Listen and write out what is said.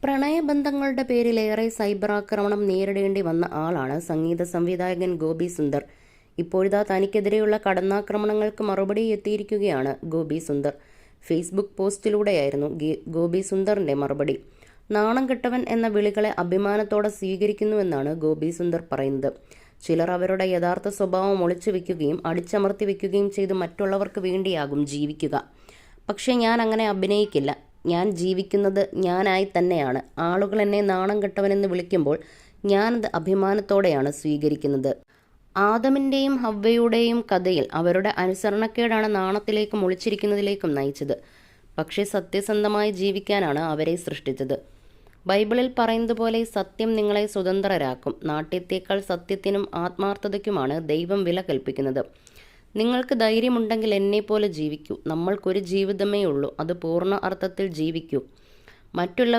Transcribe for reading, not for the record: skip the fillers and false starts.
പ്രണയബന്ധങ്ങളുടെ പേരിലേറെ cyber ആക്രമണം നേരിടേണ്ടി വന്ന ആളാണ് സംഗീത സംവിധായകൻ ഗോപി സുന്ദർ. ഇപ്പോഴിതാ തനിക്കെതിരെയുള്ള കടന്നാക്രമണങ്ങൾക്ക് മറുപടി എത്തിയിരിക്കുകയാണ് ഗോപി സുന്ദർ. ഫേസ്ബുക്ക് പോസ്റ്റിലൂടെയായിരുന്നു ഗോപി സുന്ദറിന്റെ മറുപടി. നാണം കെട്ടവൻ എന്ന വിളികളെ അഭിമാനത്തോടെ സ്വീകരിക്കുന്നുവെന്നാണ് ഗോപി സുന്ദർ പറയുന്നത്. ചിലർ അവരുടെ യഥാർത്ഥ സ്വഭാവം ഒളിച്ചു വെക്കുകയും അടിച്ചമർത്തി വെക്കുകയും ചെയ്ത് മറ്റുള്ളവർക്ക് വേണ്ടിയാകും ജീവിക്കുക. പക്ഷേ ഞാൻ അങ്ങനെ അഭിനയിക്കില്ല. ഞാൻ ജീവിക്കുന്നത് ഞാനായി തന്നെയാണ്. ആളുകൾ എന്നെ നാണം കെട്ടവനെന്ന് വിളിക്കുമ്പോൾ ഞാനത് അഭിമാനത്തോടെയാണ് സ്വീകരിക്കുന്നത്. ആദമിൻ്റെയും ഹവ്വയുടെയും കഥയിൽ അവരുടെ അനുസരണക്കേടാണ് നാണത്തിലേക്കും ഒളിച്ചിരിക്കുന്നതിലേക്കും നയിച്ചത്. പക്ഷേ സത്യസന്ധമായി ജീവിക്കാനാണ് അവരെ സൃഷ്ടിച്ചത്. ബൈബിളിൽ പറയുന്നത് പോലെ സത്യം നിങ്ങളെ സ്വതന്ത്രരാക്കും. നാട്യത്തേക്കാൾ സത്യത്തിനും ആത്മാർത്ഥതയ്ക്കുമാണ് ദൈവം വില കൽപ്പിക്കുന്നത്. നിങ്ങൾക്ക് ധൈര്യമുണ്ടെങ്കിൽ എന്നെപ്പോലെ ജീവിക്കൂ. നമ്മൾക്കൊരു ജീവിതമേ ഉള്ളൂ. അത് പൂർണ്ണ അർത്ഥത്തിൽ ജീവിക്കൂ. മറ്റുള്ള